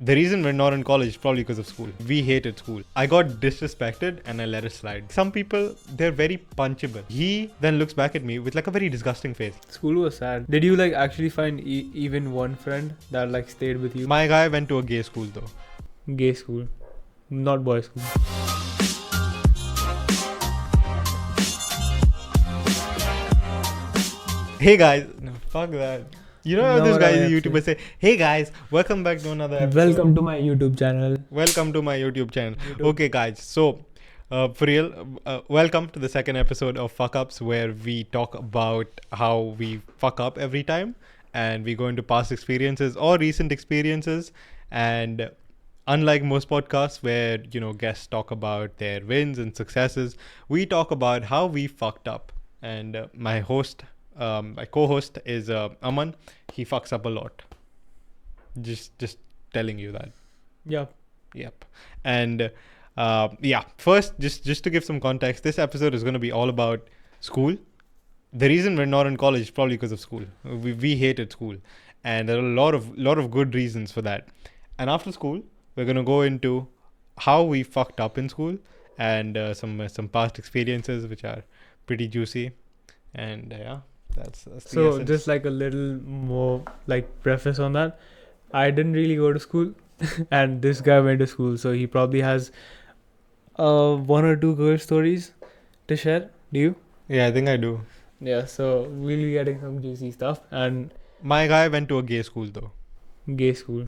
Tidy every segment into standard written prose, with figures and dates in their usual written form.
The reason we're not in college is probably because of school. We hated school. I got disrespected and I let it slide. Some people, they're very punchable. He then looks back at me with like a very disgusting face. School was sad. Did you like actually find even one friend that like stayed with you? My guy went to a gay school though. Gay school, not boy school. Hey guys, no, fuck that. You know how No, those guys no, YouTubers say, hey guys, welcome back to another episode. Welcome to my YouTube channel. Welcome to my YouTube channel. Okay guys, so for real, welcome to the second episode of Fuck Ups, where we talk about how we fuck up every time, and we go into past experiences or recent experiences. And unlike most podcasts where, you know, guests talk about their wins and successes, we talk about how we fucked up. And my co-host is Aman. He fucks up a lot. Just telling you that. Yep. And first, just to give some context, this episode is going to be all about school. The reason we're not in college is probably because of school. We hated school, and there are a lot of good reasons for that. And after school, we're going to go into how we fucked up in school and some past experiences which are pretty juicy. And that's the So essence. just like a little more like preface on that, I didn't really go to school, and this guy went to school, so he probably has one or two good stories to share. Do you? Yeah, I think I do. Yeah. So we'll be getting some juicy stuff. And My guy went to a gay school though. gay school,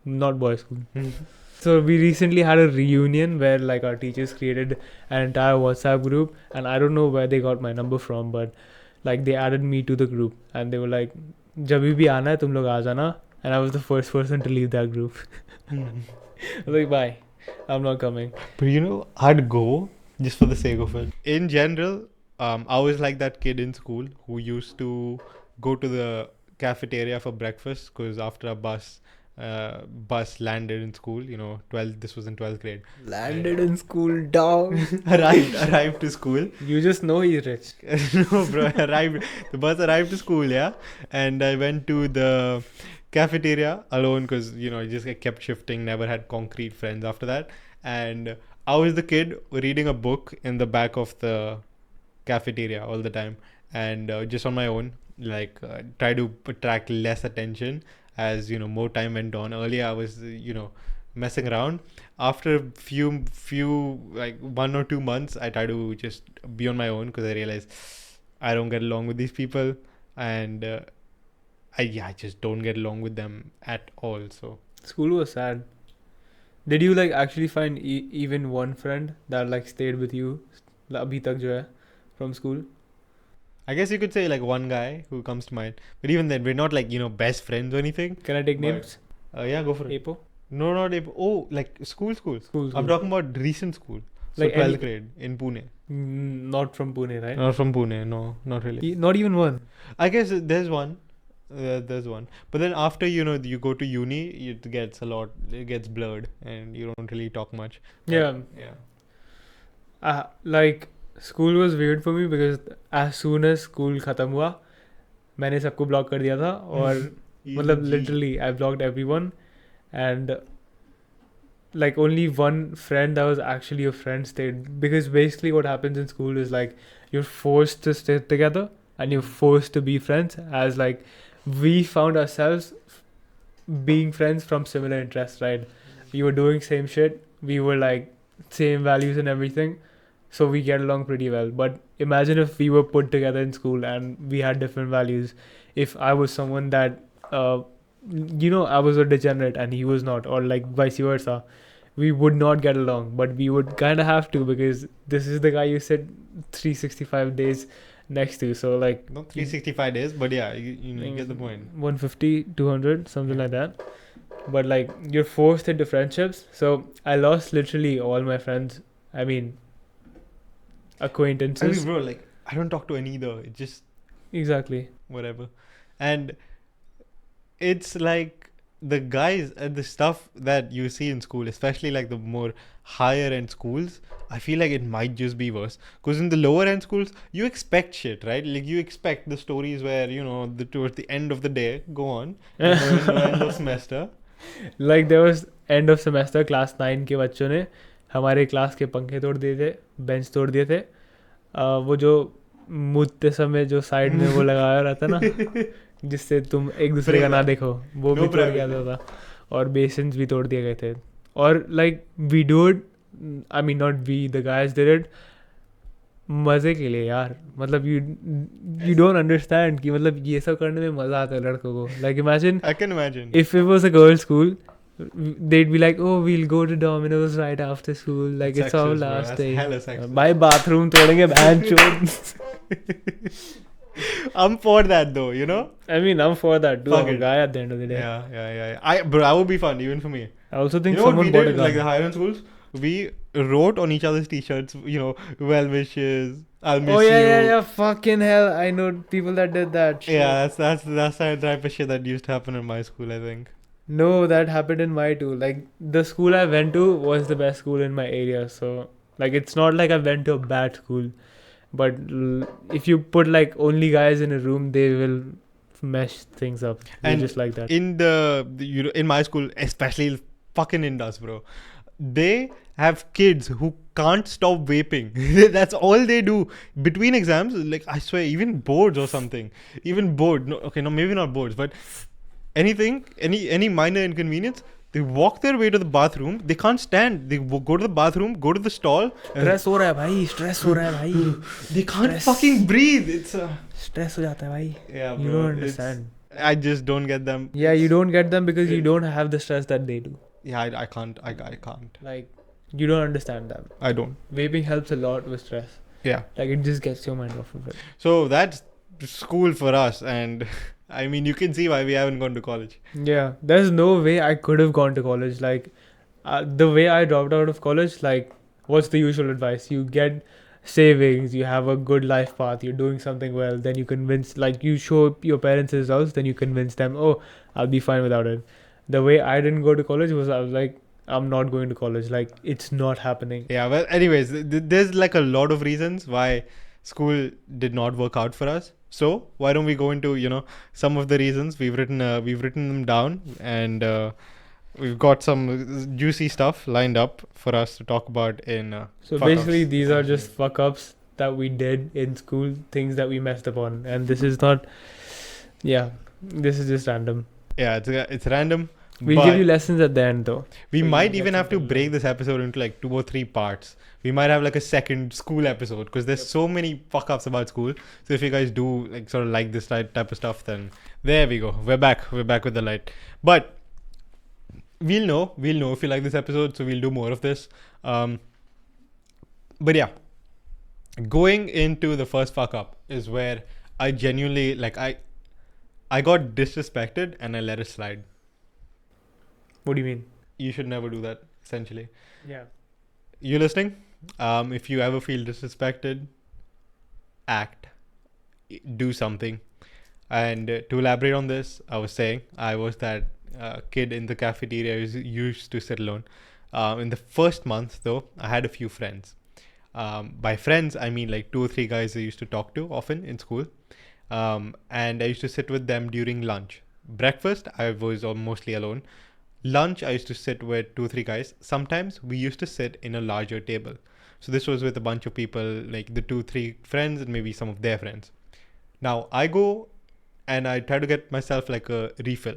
not boy school. So we recently had a reunion where like our teachers created an entire WhatsApp group, and I don't know where they got my number from, but like they added me to the group, and they were like, "Jabhi bhi aana hai, tum log aa jana," and I was the first person to leave that group. I was like, "Bye, I'm not coming." But you know, I'd go just for the sake of it. In general, I was like that kid in school who used to go to the cafeteria for breakfast because after a bus landed in school, you know, this was in 12th grade. Landed in school, dog. arrived to school. You just know he's rich. No, bro, the bus arrived to school, yeah. And I went to the cafeteria alone because, you know, I just kept shifting, never had concrete friends after that. And I was the kid reading a book in the back of the cafeteria all the time. And just on my own, like try to attract less attention as, you know, more time went on. Earlier I was, you know, messing around. After a few like 1 or 2 months, I try to just be on my own because I realized I don't get along with these people, and I just don't get along with them at all. So School was sad. Did you like actually find even one friend that like stayed with you abhi tak jo hai from school? I guess you could say like one guy who comes to mind, but even then we're not like, you know, best friends or anything. Can I take But- names? Yeah, go for it. Apo? No, not if. Oh, like school. School. I'm talking about recent school. So Like 12th any- grade in Pune. Not from Pune, right? Not from Pune. No, not really. Not even one. I guess there's one. There's one. But then after, you know, you go to uni, it gets blurred and you don't really talk much. But, Yeah. Like school was weird for me because as soon as school खत्म हुआ, मैंने सबको block कर दिया था और मतलब literally I blocked everyone, and like only one friend that was actually a friend stayed, because basically what happens in school is like you're forced to stay together and you're forced to be friends, as like we found ourselves being friends from similar interests, right? We were doing same shit, we were like same values and everything, so we get along pretty well. But imagine if we were put together in school and we had different values. If I was someone that you know, I was a degenerate and he was not, or like vice versa, we would not get along. But we would kind of have to, because this is the guy you sit 365 days next to. So like not 365 days, but yeah, you know, you get the point. 150, 200, something like that. But like you're forced into friendships. So I lost literally all my friends. I mean, acquaintances. I mean, bro, like I don't talk to any either. It's just Exactly. whatever. And it's like the guys and the stuff that you see in school, especially like the more higher end schools, I feel like it might just be worse. Because in the lower end schools, you expect shit, right? Like you expect the stories where, you know, towards the end of the day, go on, you know, in the end of semester, Like there was end of semester class 9 के बच्चों ने हमारे class के पंखे तोड़ दिए थे, bench तोड़ दिए थे. वो जो मुझते समय जो साइड में वो लगाया रहता ना, जिससे तुम एक दूसरे का ना देखो, वो भी तोड़ गया था. और बेसिन्स भी तोड़ दिए गए थे. और like we dude, I mean not we, the guys did it मज़े के लिए यार. मतलब यू डोंट अंडरस्टैंड कि मतलब ये सब करने में मज़ा आता है लड़कों को. Like imagine I can imagine. if it was a girls' school, they'd be like, oh, we'll go to Domino's right after school. Like it's our Sexist, bro. last That's day. hella sexist. My bathroom तोड़ेंगे बहन चोद. I'm for that though, you know? I mean, I'm for that too. Fuck I'm a it. guy at the end of the day. Yeah. Bro, that would be fun even for me. I also think You know what we someone bought a did? gun. Like the higher end schools, we wrote on each other's t-shirts, you know, well wishes, I'll miss Oh you. yeah. Fucking hell! I know people that did that. Shit. Yeah, that's the type of shit that used to happen in my school, I think. No, that happened in my too. Like the school I went to was the best school in my area. So like it's not like I went to a bad school, but if you put like only guys in a room, they will mesh things up. They're And just like that. In you know, in my school, especially fucking Indus, bro, they have kids who can't stop vaping. That's all they do between exams. Like I swear, even boards or something, even board. No, okay, no, maybe not boards, but anything, any minor inconvenience. They walk their way to the bathroom. They can't stand. They go to the bathroom, go to the stall. Stress हो रहा है भाई. Stress हो रहा है भाई. They can't fucking breathe. It's Stress हो जाता है भाई. yeah, bro. You don't understand. I just don't get them. Yeah, you don't get them because you don't have the stress that they do. Yeah, I can't. I can't. Like, you don't understand them. I don't. Vaping helps a lot with stress. Yeah. Like, it just gets your mind off of it. So that's school for us, and I mean, you can see why we haven't gone to college. Yeah, there's no way I could have gone to college. Like, the way I dropped out of college, like, what's the usual advice? You get savings, you have a good life path, you're doing something well, then you convince, like, you show your parents results, then you convince them, oh, I'll be fine without it. The way I didn't go to college was I was like, I'm not going to college. Like, it's not happening. Yeah. Well, anyways, there's like a lot of reasons why school did not work out for us. So why don't we go into, you know, some of the reasons. We've written them down, and we've got some juicy stuff lined up for us to talk about in So fuck basically, ups. these are just fuck ups that we did in school, things that we messed up on, and this is not. Yeah, this is just random. Yeah, it's random. We'll but give you lessons at the end, though. we so you might get even have to something to break learn. this episode into like 2 or 3 parts. We might have like a second school episode because there's so many fuck ups about school. So if you guys do like sort of like this type of stuff, then there we go. We're back with the light. But we'll know if you like this episode, so we'll do more of this. But yeah, going into the first fuck up is where I genuinely like I got disrespected and I let it slide. What do you mean? You should never do that, essentially. Yeah. You listening? If you ever feel disrespected, act, do something. And to elaborate on this, I was saying I was that kid in the cafeteria who used to sit alone. In the first month, though, I had a few friends. By friends, I mean like 2 or 3 guys I used to talk to often in school. And I used to sit with them during lunch. Breakfast, I was mostly alone. Lunch, I used to sit with 2 or 3 guys. Sometimes we used to sit in a larger table. So this was with a bunch of people, like the 2, 3 friends and maybe some of their friends. Now I go and I try to get myself like a refill,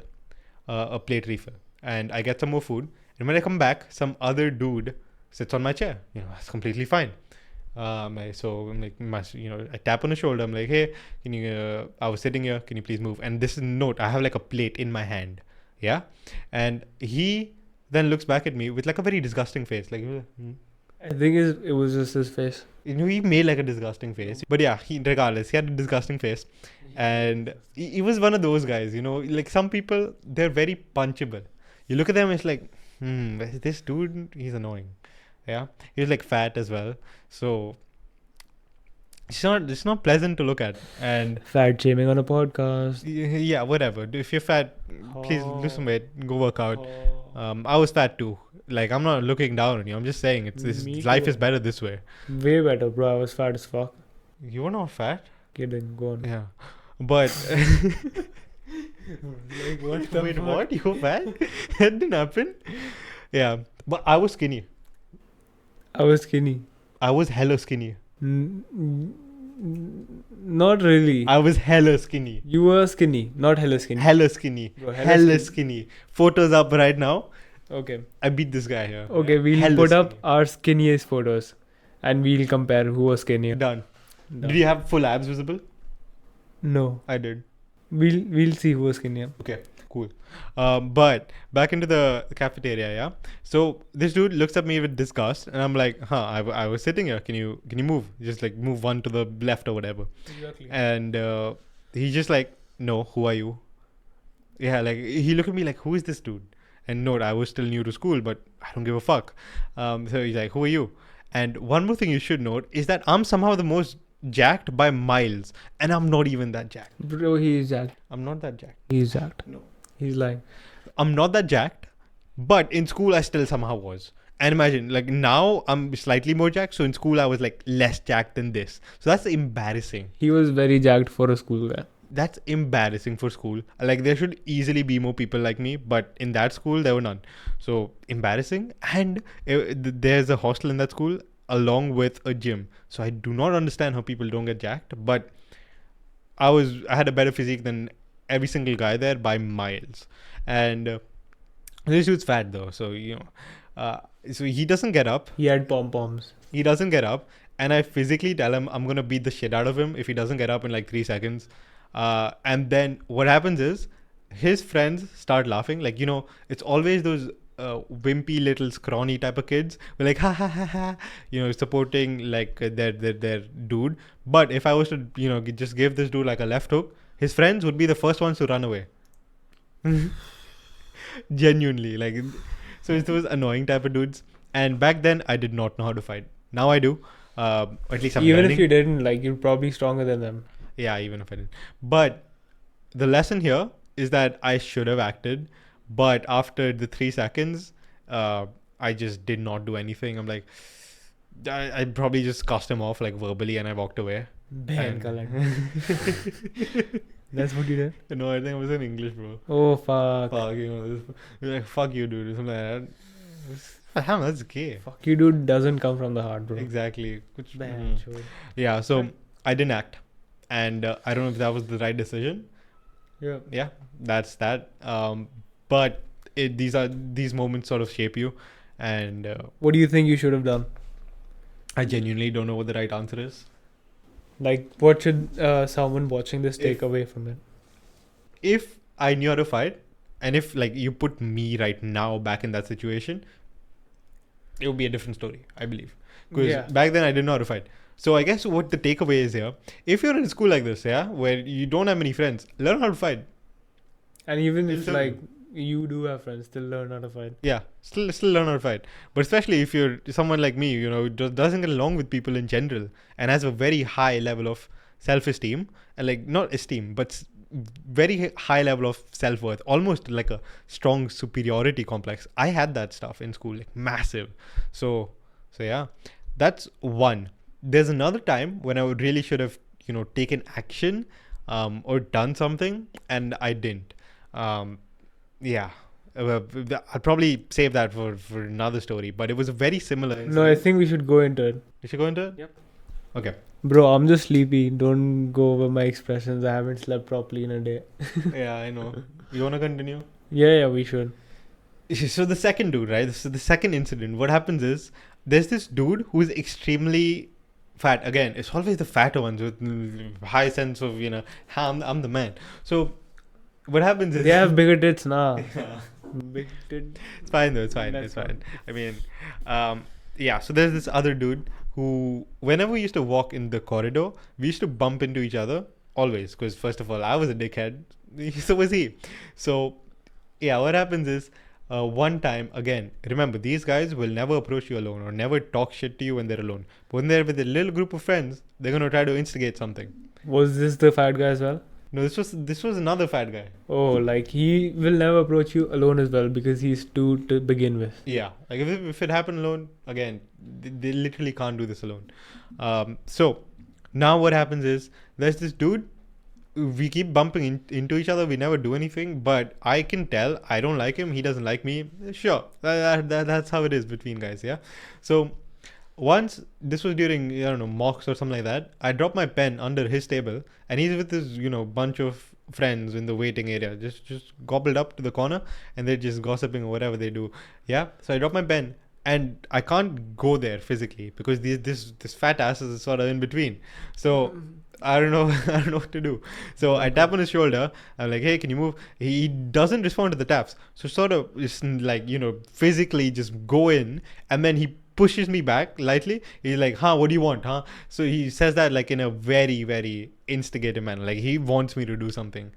a plate refill, and I get some more food. And when I come back, some other dude sits on my chair. You know, that's completely fine. I'm like, I tap on the shoulder. I'm like, hey, can you? I was sitting here. Can you please move? And this is note. I have like a plate in my hand. Yeah, and he then looks back at me with like a very disgusting face. Like, I think it was just his face. you know, he made like a disgusting face. But yeah, regardless, he had a disgusting face, and he was one of those guys. You know, like some people, they're very punchable. You look at them, it's like, this dude, he's annoying. Yeah, he was like fat as well, so it's not pleasant to look at. And Fat shaming on a podcast. yeah, whatever. If you're fat, please lose some weight, go work out. I was fat too. Like, I'm not looking down on you. I'm just saying Me life too. is better this way. Way better, bro. I was fat as fuck. You were not fat. Kidding. Go on. Yeah, but Like, what the Wait, fuck? what? You were fat? That didn't happen. Yeah, but I was skinny. I was skinny. I was hella skinny. Not really. I was hella skinny. You were skinny, not hella skinny. Hella skinny. Bro, Hella skinny. Photos up right now. Okay. I beat this guy here. Okay, we'll Hella put up skinny. our skinniest photos and we'll compare who was skinnier. Done. Done. Did you have full abs visible? No. I did. We'll see who was skinnier. Okay, cool. But back into the cafeteria, yeah. So this dude looks at me with disgust, and I'm like, I was sitting here. Can you move? Just like move one to the left or whatever. Exactly. And he's just like, no, who are you? Yeah, like he looked at me like, who is this dude? And note, I was still new to school, but I don't give a fuck. So he's like, who are you? And one more thing you should note is that I'm somehow the most jacked by miles, and I'm not even that jacked. Bro, he's jacked. I'm not that jacked. He's jacked. No. He's lying. I'm not that jacked, but in school I still somehow was. And imagine, like now I'm slightly more jacked, so in school I was like less jacked than this. So that's embarrassing. He was very jacked for a school guy. That's embarrassing for school. Like there should easily be more people like me, but in that school there were none. So embarrassing. And there's a hostel in that school along with a gym. So I do not understand how people don't get jacked, but I had a better physique than every single guy there by miles. And this dude's fat though, so so he doesn't get up. He had pom-poms. He doesn't get up, and I physically tell him I'm gonna beat the shit out of him if he doesn't get up in like 3 seconds. And then what happens is his friends start laughing. Like it's always those wimpy little scrawny type of kids. We're like ha ha ha ha, supporting like their dude. But if I was to just give this dude like a left hook, his friends would be the first ones to run away. Genuinely, like, so it's those annoying type of dudes. And back then I did not know how to fight. Now I do. At least I'm Even learning. if you didn't, like, you're probably stronger than them. Yeah, even if I didn't. But the lesson here is that I should have acted, but after the 3 seconds, I just did not do anything. I'm like, I probably just cussed him off like verbally, and I walked away. Bad color. That's what you did? No, I think it was in English, bro. Oh, fuck. Fuck, like, fuck you, dude. Something like that. Damn, that's gay. Fuck you, dude, doesn't come from the heart, bro. Exactly. Bad, sure. Yeah, so I didn't act. And I don't know if that was the right decision. Yeah, that's that. But these moments sort of shape you. And What do you think you should have done? I genuinely don't know what the right answer is. Like, what should someone watching this take away from it? If I knew how to fight, and if like you put me right now back in that situation, it would be a different story, I believe. Because back then I didn't know how to fight. So I guess what the takeaway is here, if you're in a school like this, where you don't have many friends, learn how to fight. And even if like you do have friends, still learn how to fight. Yeah, still learn how to fight. But especially if you're someone like me, who doesn't get along with people in general and has a very high level of self-esteem, and like not esteem, but very high level of self-worth, almost like a strong superiority complex. I had that stuff in school, like massive. So yeah, that's one. There's another time when I really should have, taken action or done something, and I didn't. Yeah. I'll probably save that for another story, but it was a very similar incident. No, I think we should go into it. We should go into it? Yep. Okay. Bro, I'm just sleepy. Don't go over my expressions. I haven't slept properly in a day. Yeah, I know. You want to continue? Yeah, we should. So the second dude, right? So the second incident, what happens is there's this dude who is extremely fat. Again, it's always the fatter ones with high sense of, I'm the man. So what happens is they have bigger tits now. Big tit. It's fine though. It's fine. That's It's fine. I mean, yeah. So there's this other dude who, whenever we used to walk in the corridor, we used to bump into each other always. Because first of all, I was a dickhead. So was he. So yeah, what happens is one time, again, remember, these guys will never approach you alone or never talk shit to you when they're alone. But when they're with a little group of friends, they're gonna try to instigate something. Was this the fat guy as well? No, this was another fat guy. Oh, like he will never approach you alone as well because he's two to begin with. Yeah, like if it happened alone, again, they literally can't do this alone. So now what happens is there's this dude we keep bumping into each other. We never do anything, but I can tell I don't like him. He doesn't like me. Sure, that's how it is between guys. Yeah. So once, this was during, I don't know, mocks or something like that, I dropped my pen under his table, and he's with his, bunch of friends in the waiting area, just gobbled up to the corner, and they're just gossiping or whatever they do. Yeah. So I dropped my pen, and I can't go there physically because this fat ass is sort of in between. So I don't know. I don't know what to do. So I tap on his shoulder. I'm like, hey, can you move? He doesn't respond to the taps. So sort of just like, physically just go in, and then he pushes me back lightly. He's like, huh, what do you want, huh? So he says that like in a very, very instigative manner. Like he wants me to do something,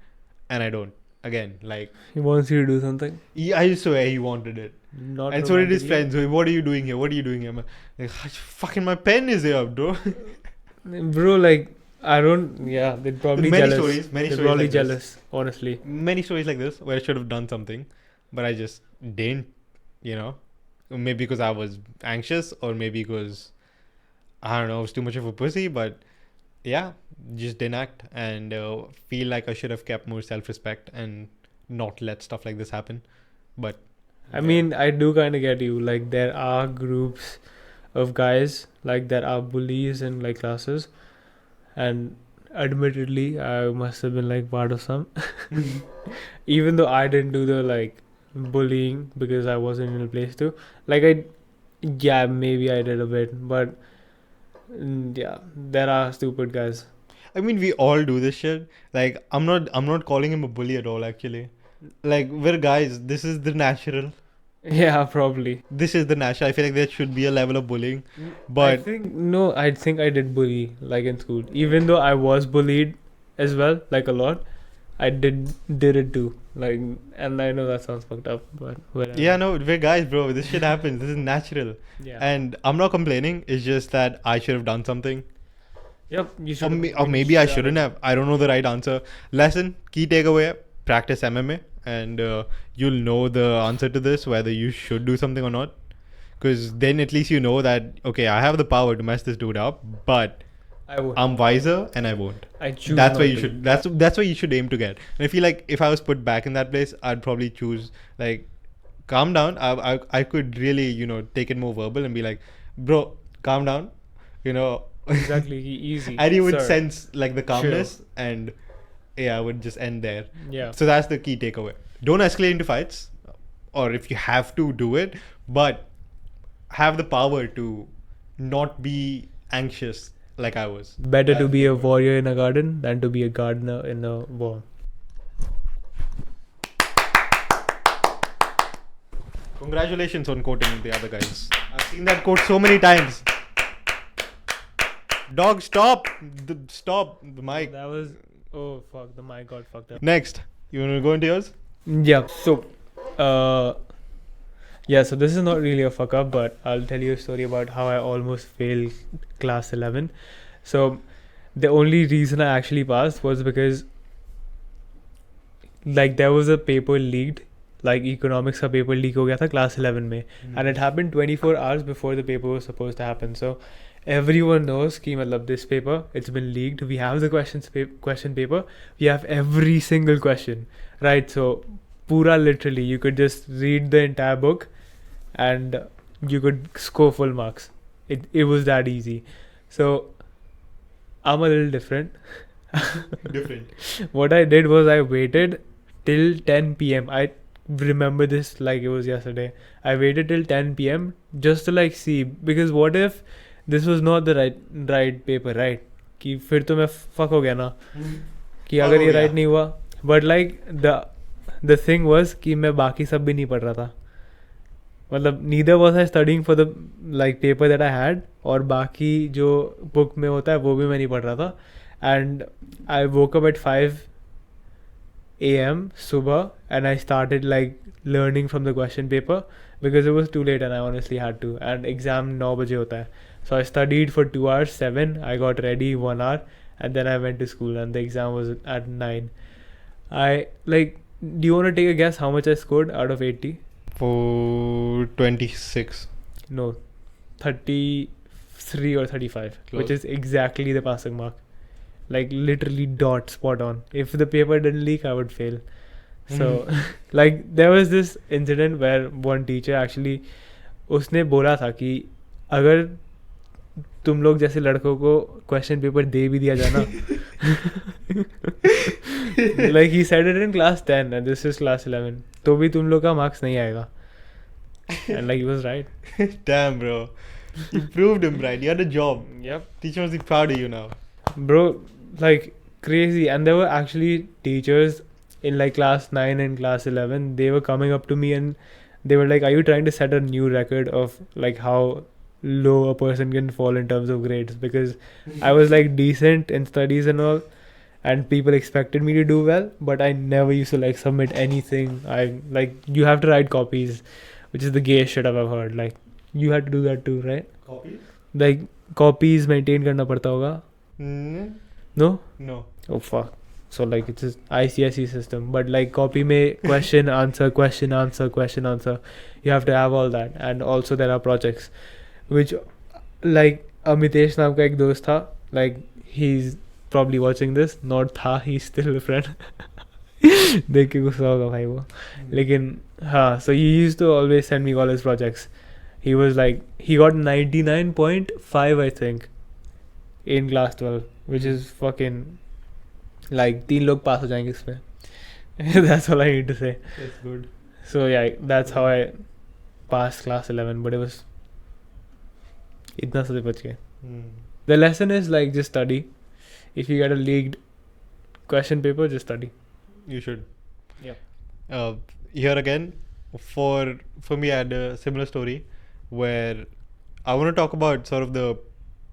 and I don't. Again, like, He wants you to do something. I swear he wanted it. Not And so did his romantically. friends. "Hey, what are you doing here? What are you doing here?" I'm like, fucking my pen is here, bro. Bro, like, I don't. Yeah, they're probably Many jealous. stories, many they're stories probably like this. jealous, honestly. Many stories like this where I should have done something, but I just didn't, maybe because I was anxious, or maybe because I don't know, I was too much of a pussy. But yeah, just didn't act, and feel like I should have kept more self-respect and not let stuff like this happen. But I mean, I do kind of get you. Like, there are groups of guys, like, there are bullies in, like, classes. And admittedly, I must have been, like, part of some. Even though I didn't do the, like, bullying because I wasn't in a place to. Like, yeah, maybe I did a bit. But, yeah, there are stupid guys. I mean, we all do this shit. Like, I'm not calling him a bully at all, actually. Like, we're guys. This is the natural. Yeah, probably. This is the natural. I feel like there should be a level of bullying. I But think I did bully, like, in school. Even though I was bullied as well, like, a lot, I did it too. Like, and I know that sounds fucked up, but whatever. yeah, no, we're guys, bro. This shit happens. This is natural. Yeah. And I'm not complaining. It's just that I should have done something. Yep, you Or, should. or maybe I shouldn't have. I don't know the right answer. Lesson, key takeaway, practice MMA. And you'll know the answer to this, whether you should do something or not. Because then at least you know that, okay, I have the power to mess this dude up, but I would. I'm wiser and I won't. I choose. That's not where you to. should. That's where you should aim to get. And I feel like if I was put back in that place, I'd probably choose like, calm down. I could really take it more verbal and be like, bro, calm down, Exactly, easy. and you would Sir. sense like the calmness, and yeah, I would just end there. Yeah. So that's the key takeaway. Don't escalate into fights, or if you have to, do it, but have the power to not be anxious like I was. Better to be a warrior in a garden than to be a gardener in a war. Congratulations on quoting the other guys. I've seen that quote so many times. Dog, stop! Stop the mic. That was. Oh fuck! The mic got fucked up. Next, you want to go into yours? Yeah. So, yeah. So this is not really a fuck up, but I'll tell you a story about how I almost failed class 11. So, the only reason I actually passed was because, like, there was a paper leaked, like economics का paper leak हो गया था class 11 में, and it happened 24 hours before the paper was supposed to happen. So, everyone knows कि मतलब this paper, it's been leaked. We have the question paper. We have every single question, right? So, pura literally, you could just read the entire book, and you could score full marks. It was that easy. So, I'm a little different. Different. What I did was I waited till 10 p.m. I remember this like it was yesterday. I waited till 10 p.m. just to like see, because what if this was not the right paper, right? कि फिर तो मैं fuck हो गया ना कि अगर ये right नहीं हुआ. But like the thing was कि मैं बाकी सब भी नहीं पढ़ रहा था. मतलब neither was I studying for the like paper that I had, और बाकी जो book में होता है वो भी मैं नहीं पढ़ रहा था. And I woke up at 5 a.m. Subah, and I started like learning from the question paper because it was too late and I honestly had to. And exam 9 बजे होता है. So I studied for 2 hours, 7. I got ready 1 hour, and then I went to school and the exam was at 9. Do you want to take a guess how much I scored out of 80? For 26. No, 33 or 35, Close. which is exactly the passing mark. like literally dot spot on. If the paper didn't leak, I would fail. So like there was this incident where one teacher actually उसने बोला था कि अगर तुम लोग जैसे लड़कों को क्वेश्चन पेपर दे भी दिया जाए ना like he said it in class 10 and this is class 11 तो भी तुम लोग का मार्क्स नहीं आएगा and like he was right. Damn, bro. You proved him right. You had a job. Yep. Teacher must be proud of you now. Bro, like crazy. And there were actually teachers in like class 9 and class 11. They were coming up to me and they were like, are you trying to set a new record of like how low a person can fall in terms of grades? Because I was like decent in studies and all, and people expected me to do well, but I never used to like submit anything. I like, you have to write copies, which is the gayest shit I've ever heard. Like you had to do that too, right? Copies? Like copies maintain करना पड़ता होगा. No? No. Oh fuck. So like it's just ICSE system, but like copy में question answer question answer question answer. You have to have all that, and also there are projects, which like Amitesh नाम का एक दोस्त था. Like he's probably watching this. Not था, he's still a friend. देख के गुस्सा होगा भाई वो. लेकिन हाँ, so he used to always send me all his projects. He was like, he got 99.5 I think in class 12, which is fucking like 3 लोग पास हो जाएंगे इसमें. That's all I need to say. That's good. So yeah, that's how I passed class 11, but it was इतना से बच गए. The lesson is like just study. If you get a leaked question paper, just study. You should. Yeah. Here again, for me, I had a similar story where I want to talk about sort of the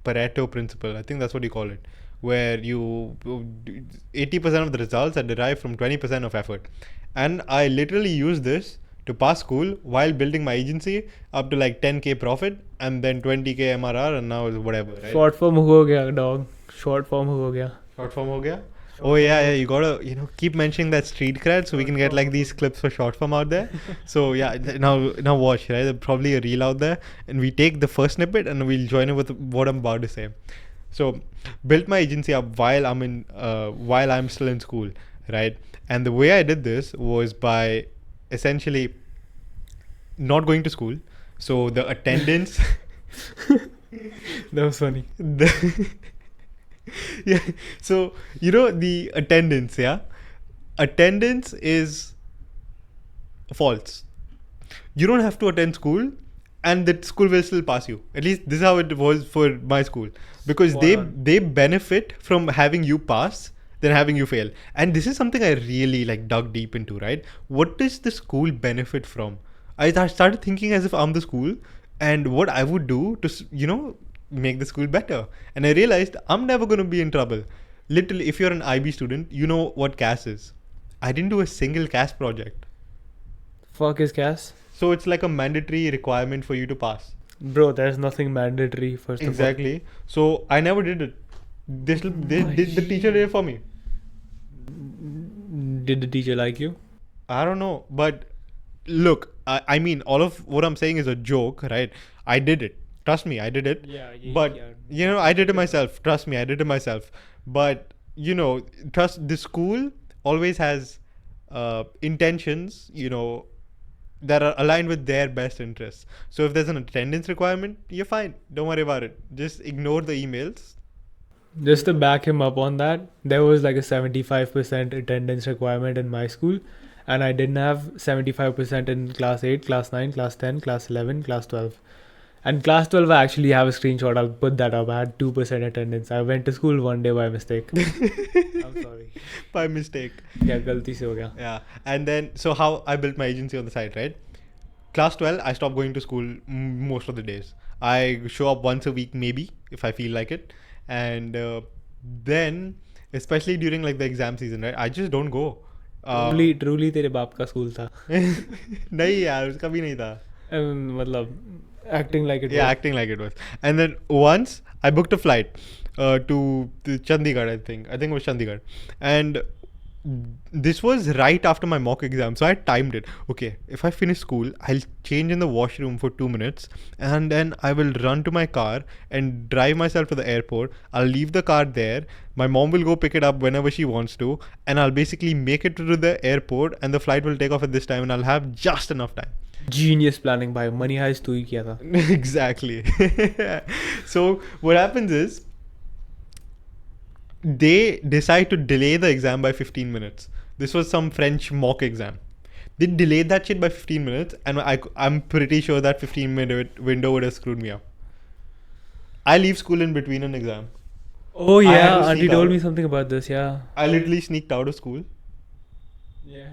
Pareto principle. I think that's what you call it, where 80% of the results are derived from 20% of effort. And I literally use this to pass school while building my agency up to like 10k profit and then 20k MRR and now is whatever. Right? Short form हो गया dog. Short form हो गया. Short form हो गया? Oh yeah, you gotta keep mentioning that street cred so we can get like these clips for short form out there. So yeah, now watch, right? There's probably a reel out there, and we take the first snippet and we'll join it with what I'm about to say. So built my agency up while I'm still in school, right? And the way I did this was by essentially not going to school. So the attendance. That was funny. Yeah, so the attendance, attendance is false. You don't have to attend school and the school will still pass you. At least this is how it was for my school, because they benefit from having you pass than having you fail. And this is something I really like dug deep into, right? What does the school benefit from? I started thinking as if I'm the school and what I would do to make the school better. And I realized I'm never going to be in trouble. Literally, if you're an IB student, you know what CAS is. I didn't do a single CAS project. Fuck is CAS? So it's like a mandatory requirement for you to pass. Bro, there's nothing mandatory first of all. Exactly. So I never did it. The teacher did it for me. Did the teacher like you? I don't know. But look, I mean, all of what I'm saying is a joke, right? I did it. Trust me, I did it. But I did it myself. Trust me, I did it myself. But trust the school always has intentions, that are aligned with their best interests. So if there's an attendance requirement, you're fine. Don't worry about it. Just ignore the emails. Just to back him up on that, there was like a 75% attendance requirement in my school, and I didn't have 75% in class 8, class 9, class 10, class 11, class 12. And class 12, I actually have a screenshot. I'll put that up. I had 2% attendance. I went to school one day by mistake. I'm sorry. By mistake. Yeah, galti se ho gaya. Yeah. And then, so how I built my agency on the side, right? Class 12, I stopped going to school most of the days. I show up once a week, maybe, if I feel like it. And then, especially during like the exam season, right? I just don't go. Truly तेरे बाप का school था. नहीं यार, उसका भी नहीं था. मतलब acting like it was. Yeah, acting like it was. And then once I booked a flight to Chandigarh, I think it was Chandigarh. And this was right after my mock exam, so I timed it. Okay, if I finish school, I'll change in the washroom for 2 minutes, and then I will run to my car and drive myself to the airport. I'll leave the car there. My mom will go pick it up whenever she wants to, and I'll basically make it to the airport, and the flight will take off at this time, and I'll have just enough time. Genius planning भाई, money heist तू ही किया था. Exactly. So what happens is, they decide to delay the exam by 15 minutes. This was some French mock exam. They delayed that shit by 15 minutes, and I'm pretty sure that 15-minute window would have screwed me up. I leave school in between an exam. Oh I had yeah, to auntie sneak told out. me something about this. Yeah. I literally sneaked out of school. Yeah.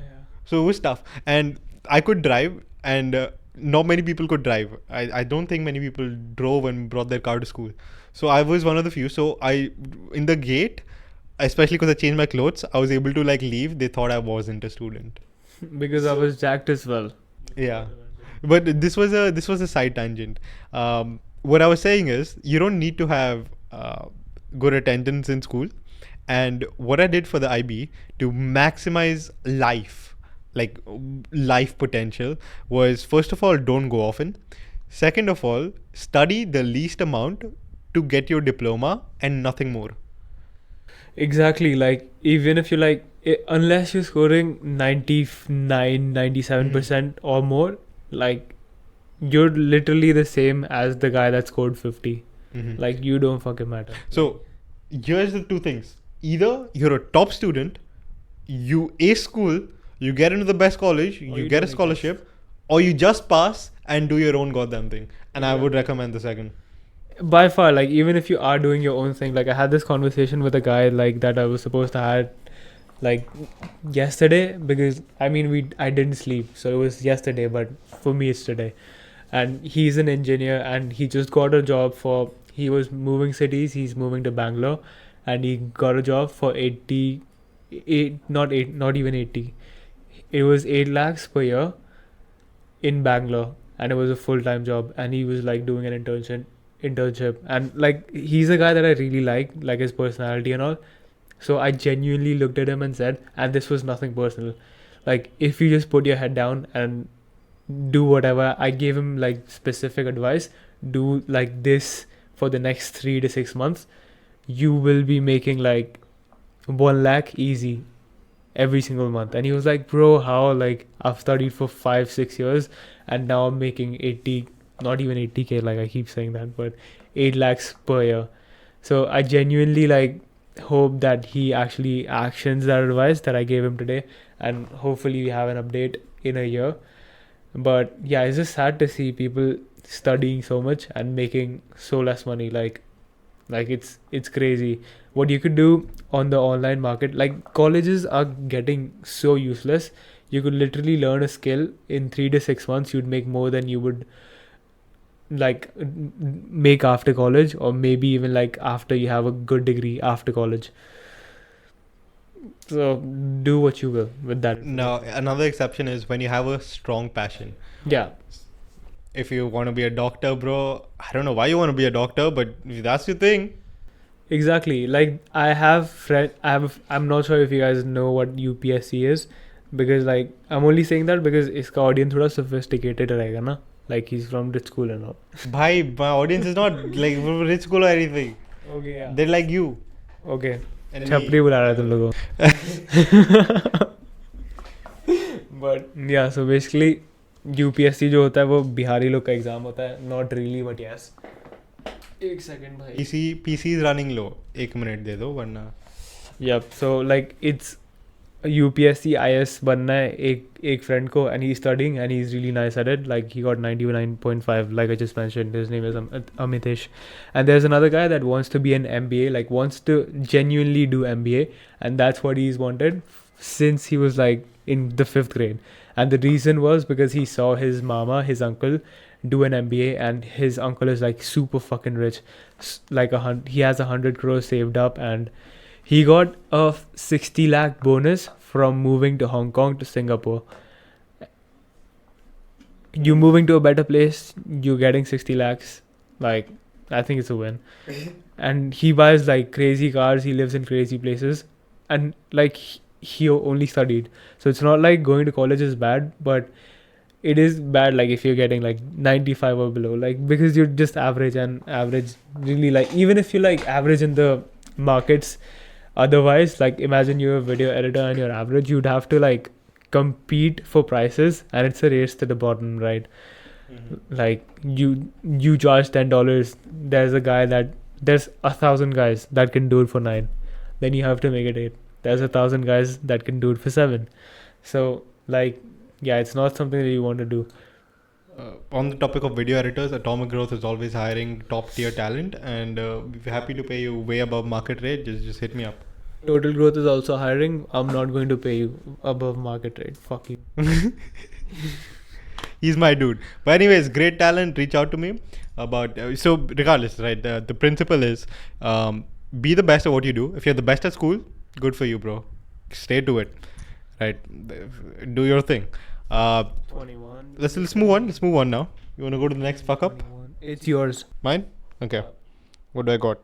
So it was tough. And I could drive, and not many people could drive. I don't think many people drove and brought their car to school. So I was one of the few. So in the gate, especially because I changed my clothes, I was able to like leave. They thought I wasn't a student. Because I was jacked as well. Yeah. But this was a side tangent. What I was saying is, you don't need to have good attendance in school. And what I did for the IB to maximize life potential, was, first of all, don't go often. Second of all, study the least amount to get your diploma and nothing more. Exactly. Like, even if you like, unless you're scoring 99, 97% or more, like, you're literally the same as the guy that scored 50. Mhm. Like, you don't fucking matter. So here's the two things. Either you're a top student, you ace school, you get into the best college, Or you you get a don't scholarship, or you just pass and do your own goddamn thing. And I Yeah. would recommend the second. By far, like, even if you are doing your own thing, like, I had this conversation with a guy like that I was supposed to have like yesterday, because I mean I didn't sleep, so it was yesterday, but for me it's today. And he's an engineer, and he just got a job he was moving cities. He's moving to Bangalore, and he got a job for 88, not even 80. It was 8 lakhs per year in Bangalore, and it was a full-time job, and he was like doing an internship, and like, he's a guy that I really like his personality and all. So I genuinely looked at him and said, and this was nothing personal, like, if you just put your head down and do whatever, I gave him like specific advice, do like this for the next 3 to 6 months, you will be making like 1 lakh easy every single month. And he was like, bro, how? Like, I've studied for 5-6 years, and now I'm making 80, not even 80k, like I keep saying that, but 8 lakhs per year. So I genuinely like hope that he actually actions that advice that I gave him today, and hopefully we have an update in a year. But yeah, it's just sad to see people studying so much and making so less money. Like it's crazy what you could do on the online market. Like, colleges are getting so useless. You could literally learn a skill in 3 to 6 months. You'd make more than you would like make after college, or maybe even like after you have a good degree after college. So do what you will with that. Now, another exception is when you have a strong passion. Yeah. If you want to be a doctor, bro, I don't know why you want to be a doctor, but if that's your thing. Exactly. Like, I'm not sure if you guys know what UPSC is, because like, I'm only saying that because iska audience thoda sophisticated rahega na. Like, he's from rich school and all. Bhai, my audience is not like rich school or anything. Okay, yeah. They're like you. Okay. And छपरी बुला रहा है तुम लोगों. But yeah, so basically UPSC जो होता है वो बिहारी लोग का एग्जाम होता है. Not really, but yes. एक सेकंड भाई. PC is running low. 1 minute दे दो वरना. Yep. So like, it's UPSC IS बनना है एक friend को, and he's studying and he's really nice at it. Like, he got 99.5, like I just mentioned. His name is Amitesh. And there's another guy that wants to be an MBA, like wants to genuinely do MBA, and that's what he's wanted since he was like in the 5th grade. And the reason was because he saw his uncle do an MBA, and his uncle is like super fucking rich. Like he has 100 crores saved up, and he got a 60 lakh bonus from moving to Hong Kong to Singapore. You moving to a better place, you getting 60 lakhs. Like, I think it's a win. And he buys like crazy cars, he lives in crazy places. And like, he only studied. So it's not like going to college is bad, but it is bad like if you're getting like 95 or below, like because you're just average, and average really, like even if you like average in the markets otherwise, like imagine you're a video editor and you're average, you'd have to like compete for prices, and it's a race to the bottom, right? Like you charge $10, there's 1,000 guys that can do it for 9, then you have to make it 8. There's 1,000 guys that can do it for 7. So like, yeah, it's not something that you want to do. On the topic of video editors, Atomic Growth is always hiring top tier talent, and we're happy to pay you way above market rate. Just hit me up. Total Growth is also hiring. I'm not going to pay you above market rate. Fuck you. He's my dude. But anyways, great talent. Reach out to me about. So regardless, right? The principle is, be the best at what you do. If you're the best at school, good for you, bro. Stay to it, right? Do your thing. 21. Let's move on. Let's move on now. You wanna go to the next fuck up? 21. It's yours. Mine? Okay. What do I got?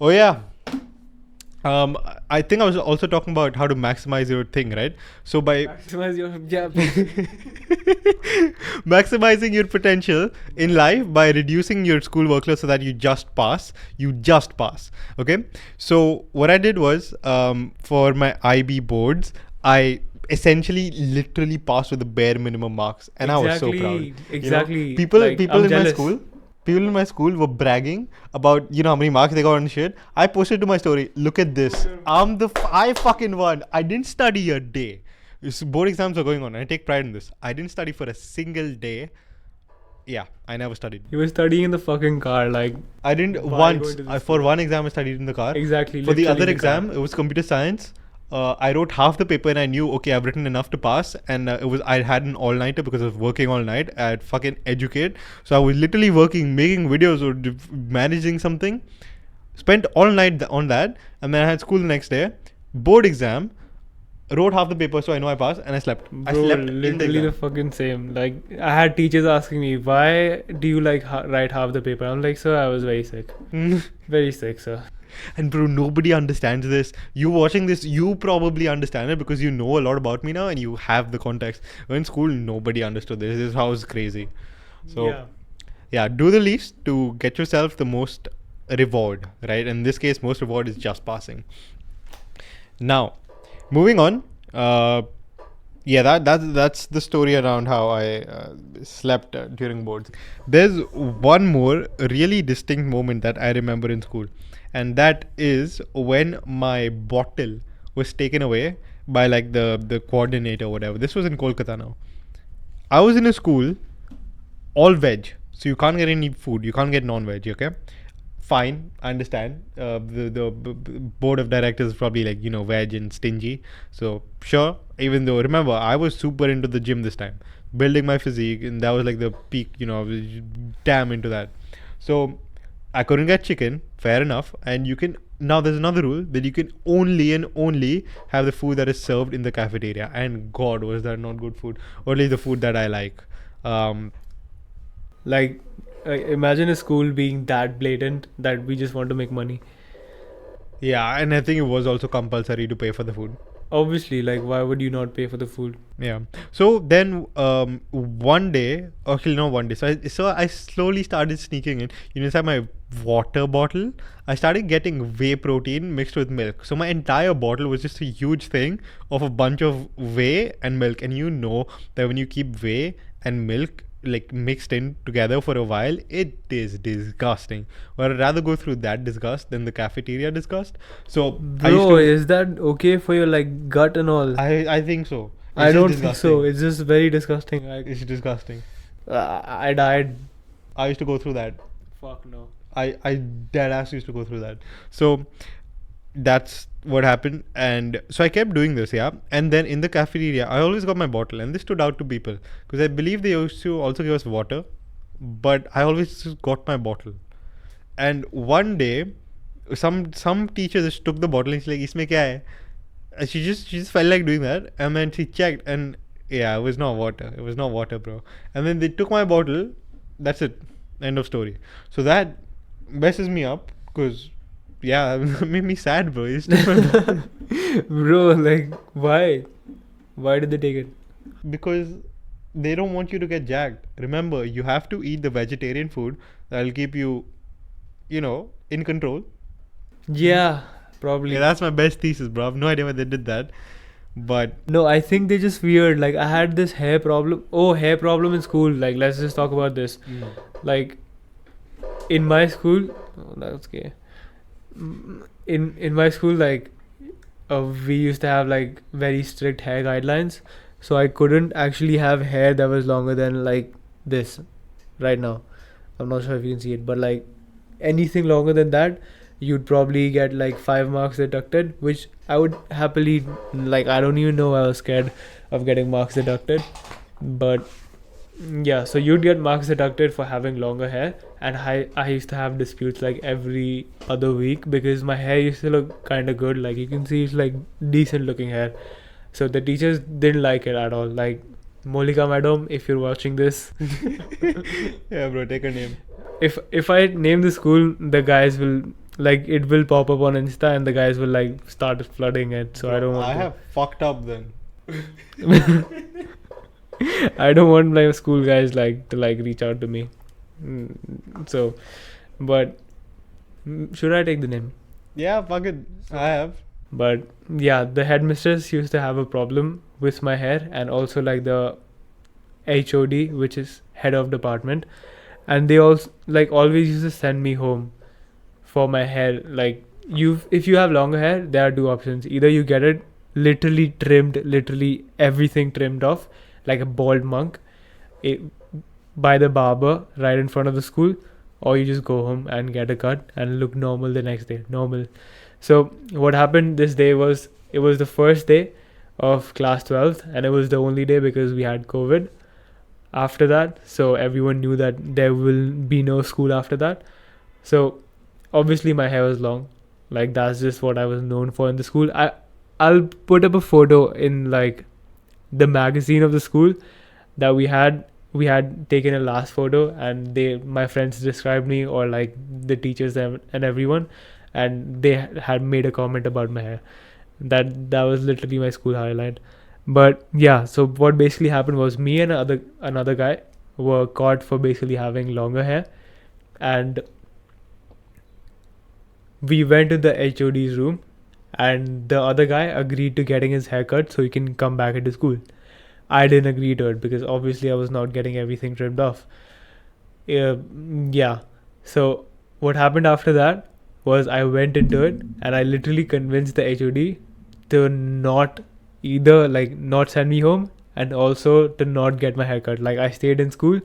Oh yeah. I think I was also talking about how to maximize your thing, right? So by Maximize your maximizing your potential in life by reducing your school workload so that you just pass. Okay. So what I did was, for my IB boards, I essentially literally passed with the bare minimum marks, and I was so proud. Exactly. People I'm in jealous. people in my school were bragging about how many marks they got and shit. I posted to my story, look at this, I fucking won. I didn't study a day. Board exams are going on, and I take pride in this. I didn't study for a single day. Yeah, I never studied. You were studying in the fucking car, like. I didn't Why once. going to this For one exam, I studied in the car. Exactly. For the literally other in car. exam, it was computer science. I wrote half the paper and I knew, okay, I've written enough to pass. And I had an all-nighter because I was working all night at fucking Educate. So I was literally working, making videos or managing something. Spent all night on that. And then I had school the next day. Board exam. Wrote half the paper so I know I passed, and I slept. Bro, I slept in the literally the exam. fucking same. Like, I had teachers asking me, why do you like write half the paper? I'm like, sir, I was very sick. Very sick, sir. And bro, nobody understands this. You watching this, you probably understand it because you know a lot about me now and you have the context. In school, nobody understood this. This house is crazy. So yeah, do the least to get yourself the most reward, right? In this case, most reward is just passing. Now, moving on. That's the story around how I slept during boards. There's one more really distinct moment that I remember in school, and that is when my bottle was taken away by like the coordinator or whatever. This was in Kolkata now. I was in a school, all veg, so you can't get any food, you can't get non-veg, okay? Fine, I understand. The board of directors is probably like, veg and stingy. So sure, even though, remember, I was super into the gym this time, building my physique, and that was like the peak, I was damn into that. So I couldn't get chicken, fair enough. And now there's another rule that you can only and only have the food that is served in the cafeteria. And God, was that not good food? Only the food that I like. Like, imagine a school being that blatant that we just want to make money. Yeah, and I think it was also compulsory to pay for the food. Obviously, like, why would you not pay for the food? Yeah. So then one day, actually not one day, so I slowly started sneaking in. Inside my water bottle, I started getting whey protein mixed with milk. So my entire bottle was just a huge thing of a bunch of whey and milk. And you know that when you keep whey and milk like mixed in together for a while, it is disgusting. Or I'd rather go through that disgust than the cafeteria disgust. So Bro, is that okay for your like gut and all? I think so. I don't think so. It's just very disgusting. It's disgusting. I died. I used to go through that. Fuck no. I dead ass used to go through that. So that's what happened. And so I kept doing this, yeah. And then in the cafeteria, I always got my bottle, and this stood out to people because I believe they used to also give us water, but I always just got my bottle. And one day, some teacher just took the bottle and she's like, "Isme kya hai?" And she just felt like doing that, and then she checked, and yeah, it was not water. It was not water, bro. And then they took my bottle. That's it. End of story. So that messes me up because yeah, it made me sad, bro. It's different. Bro, like, why? Why did they take it? Because they don't want you to get jacked. Remember, you have to eat the vegetarian food that'll keep you, in control. Yeah, probably. Yeah, that's my best thesis, bro. I have no idea why they did that. But No, I think they're just weird. Like, I had this hair problem. Oh, hair problem in school. Like, let's just talk about this. Like, in my school, oh, that's gay. In my school, like, we used to have like very strict hair guidelines. So I couldn't actually have hair that was longer than like this right now. I'm not sure if you can see it, but like anything longer than that, you'd probably get like 5 marks deducted, which I would happily, like, I don't even know why I was scared of getting marks deducted. But yeah, so you'd get marks deducted for having longer hair, and I used to have disputes like every other week because my hair used to look kind of good. Like, you can see it's like decent looking hair. So the teachers didn't like it at all. Like, Molika madam, if you're watching this, yeah, bro, take her name. if I name the school, the guys will, like, it will pop up on Insta and the guys will like start flooding it. So Bro, I don't want I to. have fucked up then. I don't want my school guys like to like reach out to me. So, but should I take the name? Yeah, fuck it. I have. But yeah, the headmistress used to have a problem with my hair, and also like the HOD, which is head of department, and they also like always used to send me home for my hair. Like, if you have longer hair, there are two options. Either you get it literally trimmed, literally everything trimmed off, like a bald monk, by the barber right in front of the school, or you just go home and get a cut and look normal the next day. Normal. So what happened this day was, it was the first day of class 12th, and it was the only day because we had COVID after that. So everyone knew that there will be no school after that. So obviously my hair was long. Like, that's just what I was known for in the school. I'll put up a photo in like the magazine of the school that we had taken a last photo, and my friends described me, or like the teachers and everyone, and they had made a comment about my hair. That was literally my school highlight. But yeah, so what basically happened was, me and another guy were caught for basically having longer hair, and we went to the HOD's room, and the other guy agreed to getting his hair cut so he can come back into school. I didn't agree to it because obviously I was not getting everything trimmed off. Yeah. So what happened after that was, I went into it and I literally convinced the HOD to not send me home, and also to not get my hair cut. Like, I stayed in school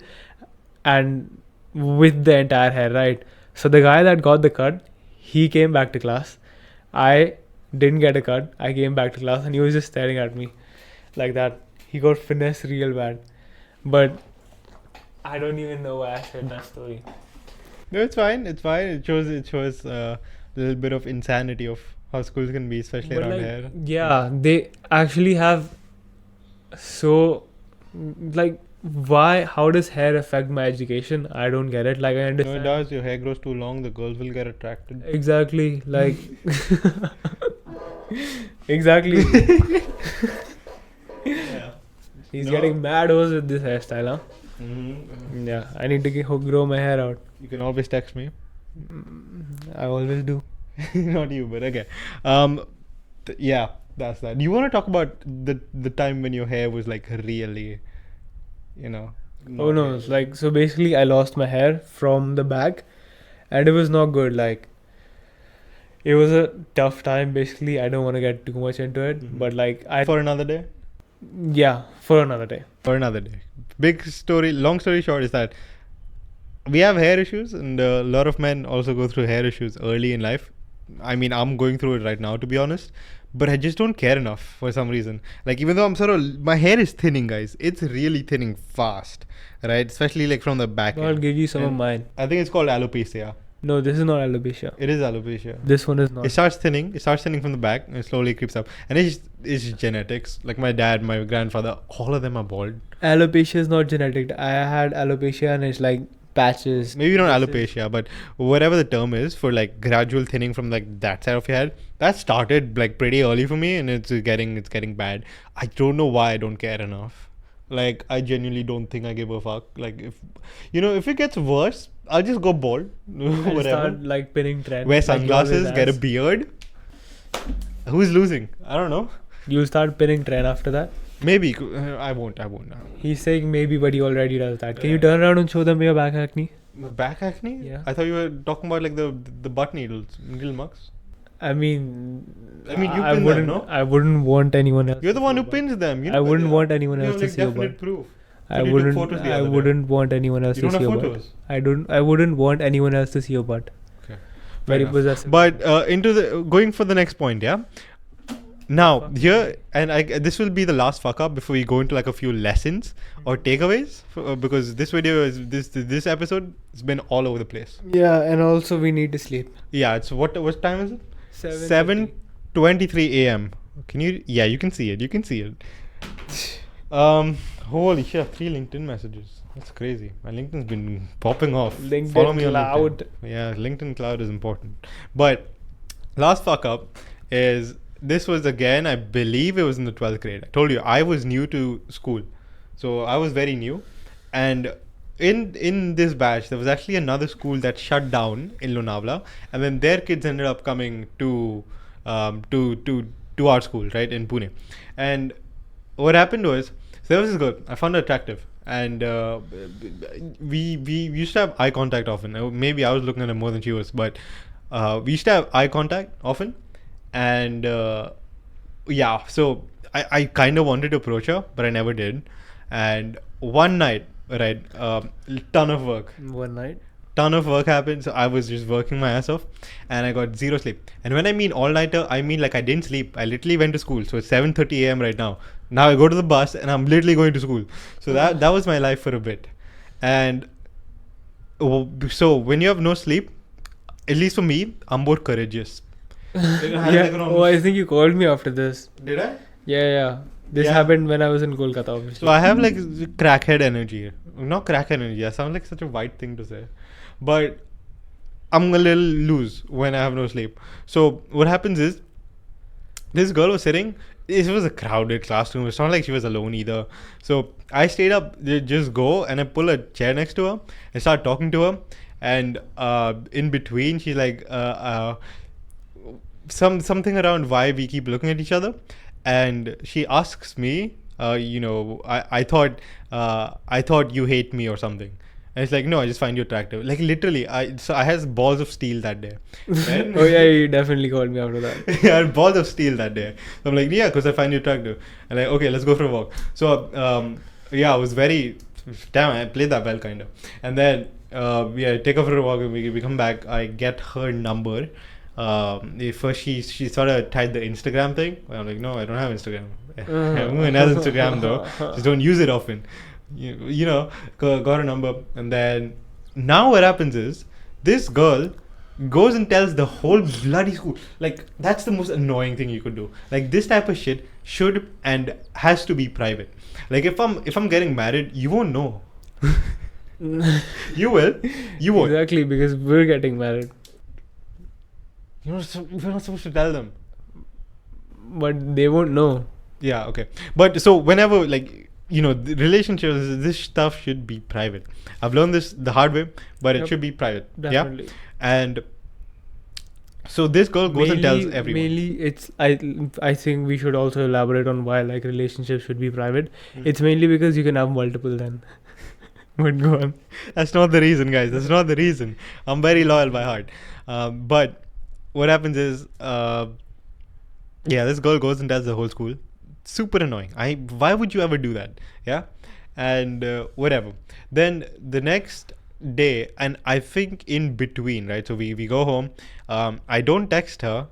and with the entire hair, right? So the guy that got the cut, he came back to class. I didn't get a cut. I came back to class and he was just staring at me like that. He got finessed real bad. But I don't even know why I said that story. No, it's fine. It's fine. It shows a little bit of insanity of how schools can be, especially But around like, here. yeah, they actually have. So, like, how does hair affect my education? I don't get it. Like, I No, understand. it does. Your hair grows too long, the girls will get attracted. Exactly. Like, exactly. Yeah. He's No. getting mad hose with this hairstyle, huh? Mm-hmm. Yeah, I need to grow my hair out. You can always text me. I always do. Not you, but okay. Yeah, that's that. Do you want to talk about the time when your hair was like really, Oh not no, really- it's like, so basically I lost my hair from the back, and it was not good. Like, it was a tough time. Basically, I don't want to get too much into it, Mhm. but like, For another day? yeah, for another day. For another day. Long story short is that we have hair issues, and a lot of men also go through hair issues early in life. I mean, I'm going through it right now, to be honest, but I just don't care enough for some reason. Like, even though my hair is thinning, guys. It's really thinning fast, right? Especially like from the back I'll end. give you some of And mine. I think it's called alopecia. No, this is not alopecia. It is alopecia. This one is not. It starts thinning. It starts thinning from the back and it slowly creeps up. And it's genetics. Like my dad, my grandfather, all of them are bald. Alopecia is not genetic. I had alopecia and it's like patches. Maybe not This is- alopecia, but whatever the term is for like gradual thinning from like that side of your head, that started like pretty early for me, and it's getting bad. I don't know why I don't care enough. Like I genuinely don't think I give a fuck. Like if it gets worse, I'll just go bald. I'll Whatever. start like pinning trend. Wear like you always sunglasses, get a ask. beard. Who's losing? I don't know. You'll start pinning trend after that. Maybe I won't. He's saying maybe, but he already does that. Can you turn around and show them your back acne? Back acne? Yeah. I thought you were talking about like the butt needle mucks. I mean, I mean, you I pin them, wouldn't. no? I wouldn't want anyone else. You're the to one see who your pins them. You butt. I know, wouldn't want anyone you else have to like see your definite butt. proof. I You took wouldn't. photos the I other day. wouldn't want anyone else You to don't see have your butt. photos. I wouldn't want anyone else to see your butt. Okay. Very enough. possessive. But into the going for the next point, yeah. Now Fuck. here, and this will be the last fuck up before we go into like a few lessons or takeaways, because this video is this episode has been all over the place. Yeah, and also we need to sleep. Yeah, it's what time is it? 7:50. 7:23 a.m. Can you? Yeah, you can see it. You can see it. Holy shit! 3 LinkedIn messages. That's crazy. My LinkedIn's been popping off. LinkedIn Follow me Cloud. on LinkedIn. Yeah, LinkedIn Cloud is important. But last fuck up is this was again. I believe it was in the 12th grade. I told you I was new to school, so I was very new, and in this batch there was actually another school that shut down in Lonavala, and then their kids ended up coming to our school, right, in Pune. And what happened was, so there was this girl I found her attractive, and we used to have eye contact often. Maybe I was looking at her more than she was, but we used to have eye contact often. And yeah, so I kind of wanted to approach her, but I never did. And one night, right, ton of work happened, so I was just working my ass off, and I got zero sleep. And when I mean all-nighter, I mean like I didn't sleep. I literally went to school. So it's 7:30 a.m. right now. Now I go to the bus and I'm literally going to school. So that was my life for a bit. And so when you have no sleep, at least for me, I'm more courageous. Yeah. Oh, I think you called me after this. Did I? Yeah. This Yeah. happened when I was in Kolkata, obviously. So I have like crackhead energy. Not crackhead energy. I sound like such a white thing to say. But I'm a little loose when I have no sleep. So what happens is, this girl was sitting. It was a crowded classroom. It's not like she was alone either. So I stayed up, just go, and I pull a chair next to her and start talking to her. And in between, she's like, something around why we keep looking at each other. And she asks me, I thought you hate me or something. And it's like, no, I just find you attractive. Like literally, I had balls of steel that day. Right? Oh yeah, you definitely called me after that. I had balls of steel that day. So I'm like, yeah, because I find you attractive. And like, okay, let's go for a walk. So yeah, I was very, damn, I played that well kind of. And then I take her for a walk, and we come back. I get her number. First she sort of tied the Instagram thing. I'm like, no, I don't have Instagram. Everyone has Instagram though, just don't use it often. Got a number. And then now what happens is, this girl goes and tells the whole bloody school. Like, that's the most annoying thing you could do. Like, this type of shit should and has to be private. Like, if I'm getting married, you won't know. You will. You won't. Exactly, because we're getting married. You're not supposed to tell them. But they won't know. Yeah, okay. But so whenever, like, the relationships, this stuff should be private. I've learned this the hard way, but it should be private. Definitely. Yeah. And so this girl goes and tells everyone. Mainly, it's I think we should also elaborate on why like relationships should be private. It's mainly because you can have multiple then. But go on. That's not the reason, guys. That's not the reason. I'm very loyal by heart. But what happens is, this girl goes and tells the whole school. Super annoying. Why would you ever do that? Yeah. And whatever. Then the next day, and I think in between, right? So we go home. I don't text her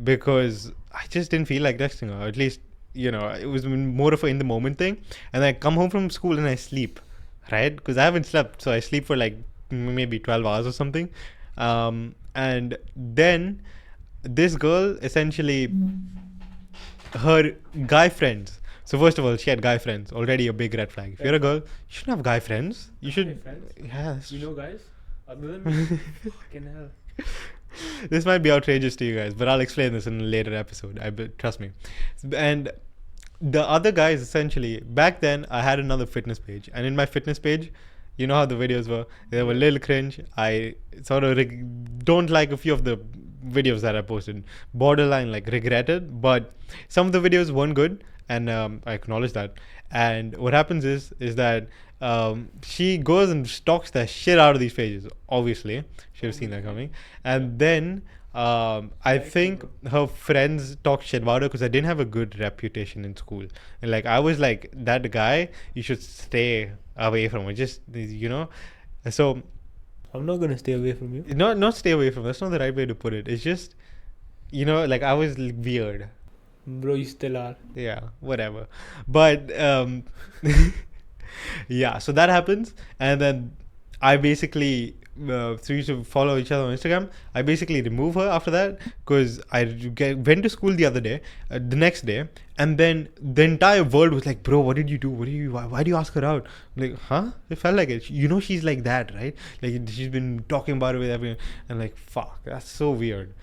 because I just didn't feel like texting her. At least, it was more of a in the moment thing. And I come home from school and I sleep, right? Because I haven't slept. So I sleep for like maybe 12 hours or something. And then this girl essentially, her guy friends So first of all, she had guy friends. Already a big red flag. If you're a girl, you shouldn't have guy friends. You should. friends? Yes. You know guys? Other than me? Fucking hell. This might be outrageous to you guys, but I'll explain this in a later episode. Trust me. And the other guys, essentially, back then I had another fitness page, and in my fitness page, you know how the videos were. They were a little cringe. I sort of don't like a few of the videos that I posted. Borderline like regretted, but some of the videos weren't good, and I acknowledge that. And what happens is that she goes and stalks the shit out of these pages. Obviously, should have seen that coming. And then I think her friends talked shit about her because I didn't have a good reputation in school. And like I was like that guy, you should stay away from her. Just So I'm not gonna stay away from you. not stay away from. That's not the right way to put it. It's just like I was weird. Bro, you still are. Yeah, whatever. But yeah, so that happens, and then I basically so we used to follow each other on Instagram. I basically remove her after that because I went to school the other day, the next day, and then the entire world was like, "Bro, what did you do? Why do you ask her out?" I'm like, huh? It felt like it. She's like that, right? Like she's been talking about it with everyone, and like, fuck, that's so weird.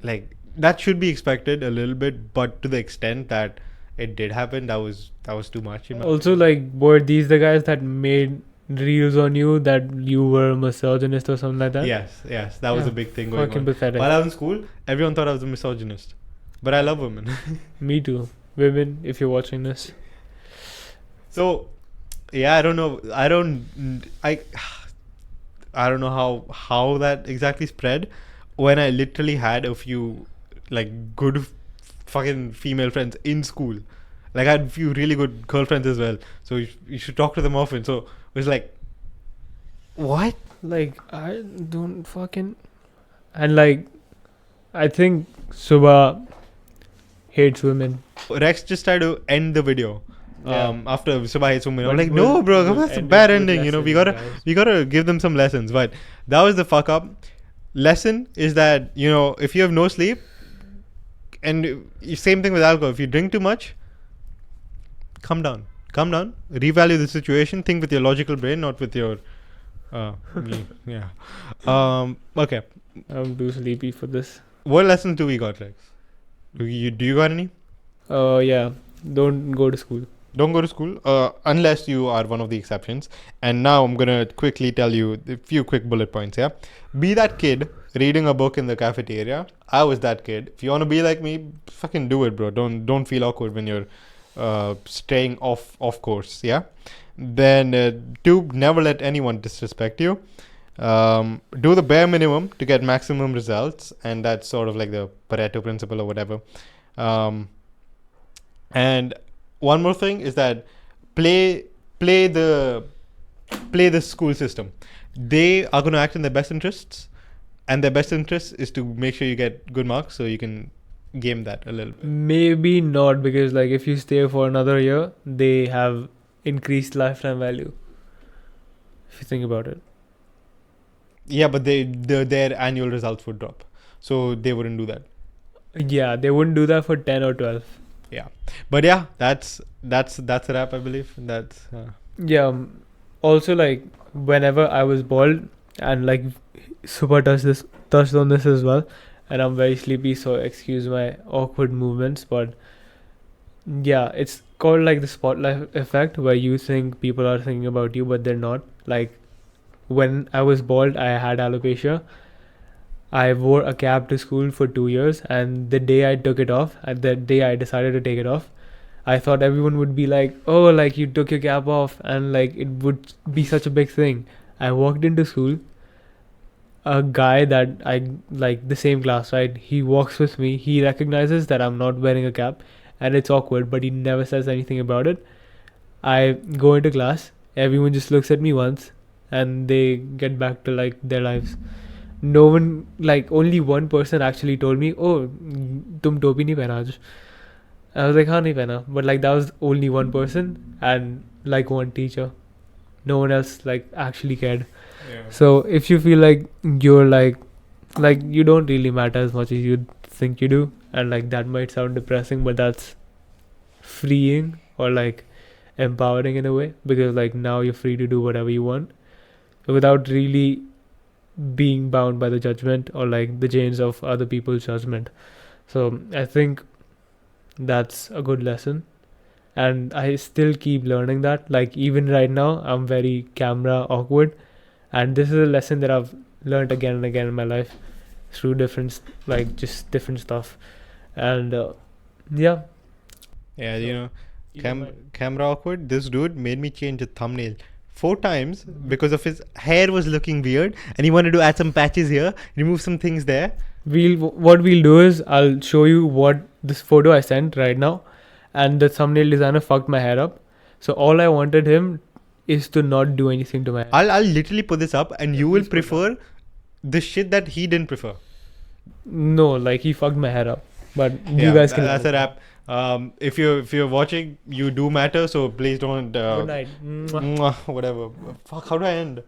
Like that should be expected a little bit, but to the extent that it did happen, that was too much. Also, like, were these the guys that made reels on you that you were a misogynist or something like that? Yes, that was a big thing going Fucking on. pathetic. While I was in school, everyone thought I was a misogynist, but I love women. Me too. Women, if you're watching this. So, yeah, I don't know. I don't know how that exactly spread when I literally had a few like good fucking female friends in school. Like I had a few really good girlfriends as well. So you should talk to them often. So it was like, what? Like, I don't fucking... And like, I think Subah hates women. Rex just tried to end the video. After Subah hates women, I'm But like, no, bro, that's a bad ending. We guys. gotta give them some lessons. But that was the fuck up. Lesson is that if you have no sleep, and same thing with alcohol. If you drink too much, calm down, revalue the situation, think with your logical brain, not with your yeah. Okay, I'm too sleepy for this. what lessons do we got, Rex? Do you got any? Yeah, don't go to school. Don't go to school unless you are one of the exceptions. And now I'm gonna quickly tell you a few quick bullet points. Yeah, be that kid reading a book in the cafeteria. I was that kid. If you want to be like me, fucking do it, bro. Don't feel awkward when you're staying off course. Yeah. Then 2, never let anyone disrespect you. Do the bare minimum to get maximum results, and that's sort of like the Pareto principle or whatever. And one more thing is that play the school system. They are going to act in their best interests, and their best interest is to make sure you get good marks so you can game that a little bit. Maybe not, because like if you stay for another year, they have increased lifetime value. If you think about it. Yeah, but their annual results would drop, so they wouldn't do that. Yeah, they wouldn't do that for 10 or 12. Yeah, but yeah, that's a wrap, I believe. That's Yeah. Also, like, whenever I was bald, and like Subah touched on this as well, and I'm very sleepy, so excuse my awkward movements, but yeah, it's called like the spotlight effect, where you think people are thinking about you, but they're not. Like, when I was bald, I had alopecia. I wore a cap to school for 2 years, and the day I took it off, and the day I decided to take it off, I thought everyone would be like, oh, like, you took your cap off, and like it would be such a big thing. I walked into school, a guy that I like, the same class, right? He walks with me, he recognizes that I'm not wearing a cap, and it's awkward, but he never says anything about it. I go into class, everyone just looks at me once, and they get back to like their lives. No one, like, only one person actually told me, oh, tum topi nahi pehna aaj. I was like, haan, nahi pehna. But like, that was only one person, and like one teacher. No one else like actually cared. yeah. So if you feel like you're like you don't really matter as much as you think you do, and like that might sound depressing, but that's freeing or like empowering in a way, because like now you're free to do whatever you want without really being bound by the judgment or like the chains of other people's judgment. So I think that's a good lesson, and I still keep learning that. Like even right now I'm very camera awkward, and this is a lesson that I've learned again and again in my life through different like just different stuff. And yeah, Yeah, So, you know, even my- camera awkward. This dude made me change the thumbnail 4 times because of his hair was looking weird, and he wanted to add some patches here, remove some things there. what we'll do is I'll show you what this photo I sent right now, and the thumbnail designer fucked my hair up. So all I wanted him is to not do anything to my hair. I'll literally put this up, and Yeah, you will please put it prefer the shit that he didn't prefer. No, like he fucked my hair up. But Yeah, you guys can. that's a wrap. If you're watching, you do matter. So please don't. Good night. Mwah. Whatever. Fuck. How do I end?